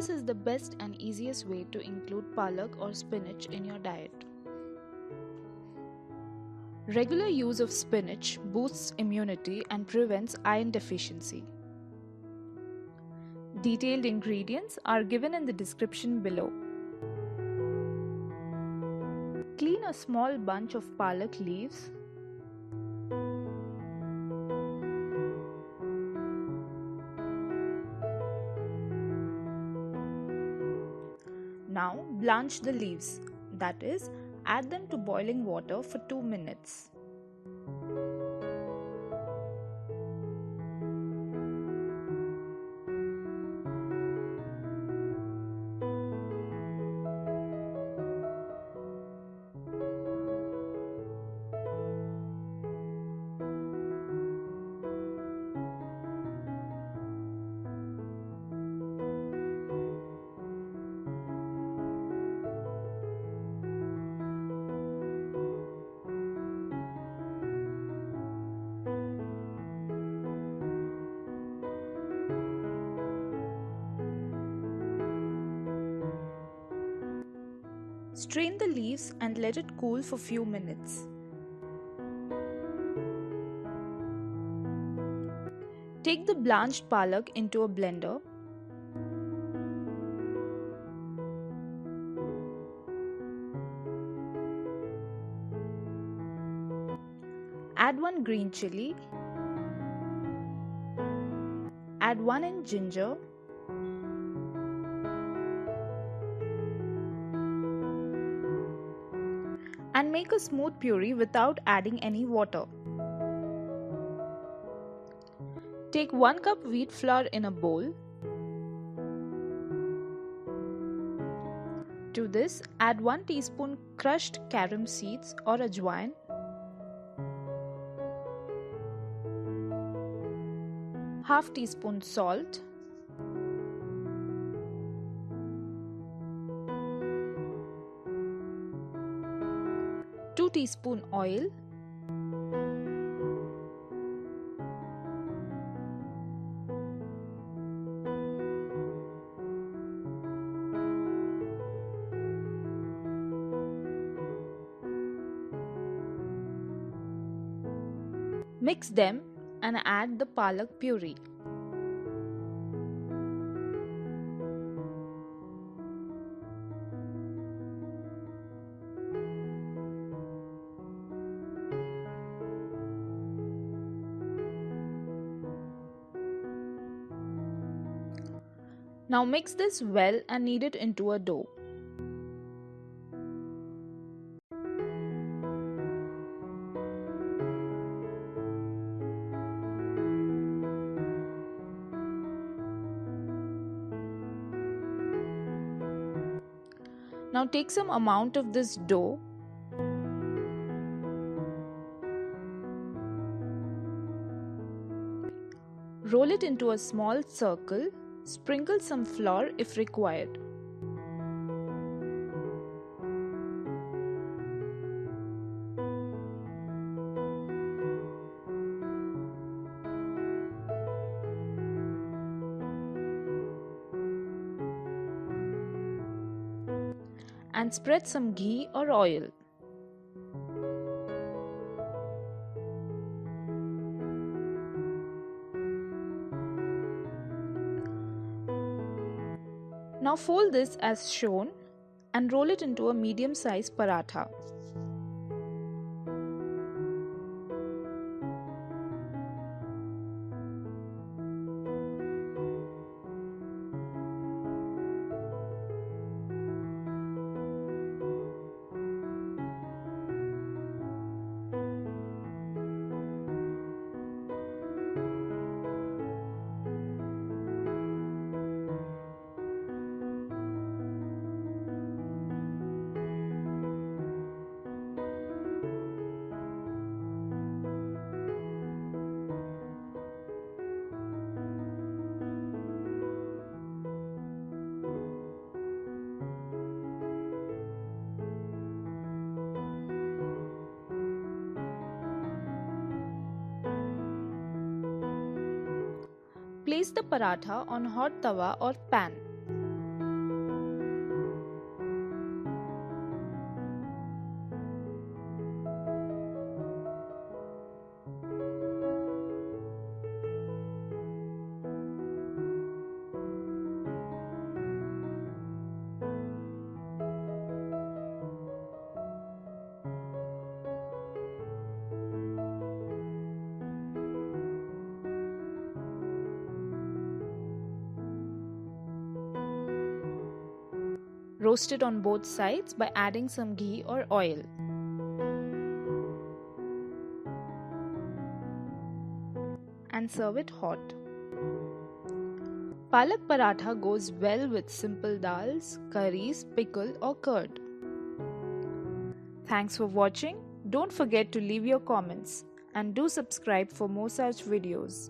This is the best and easiest way to include palak or spinach in your diet. Regular use of spinach boosts immunity and prevents iron deficiency. Detailed ingredients are given in the description below. Clean a small bunch of palak leaves. Now blanch the leaves, that is, add them to boiling water for 2 minutes. Strain the leaves and let it cool for few minutes. Take the blanched palak into a blender. Add 1 green chilli. Add 1 inch ginger. And make a smooth puree without adding any water. Take 1 cup wheat flour in a bowl. To this, add 1 teaspoon crushed carom seeds or Ajwain, half teaspoon salt, two teaspoon oil, mix them and add the palak puree. Now mix this well and knead it into a dough. Now take some amount of this dough . Roll it into a small circle. Sprinkle some flour if required. And spread some ghee or oil. Now fold this as shown and roll it into a medium-sized paratha. Place the paratha on hot tawa or pan. Roast it on both sides by adding some ghee or oil. And serve it hot. Palak paratha goes well with simple dals, curries, pickle or curd. Thanks for watching. Don't forget to leave your comments and do subscribe for more such videos.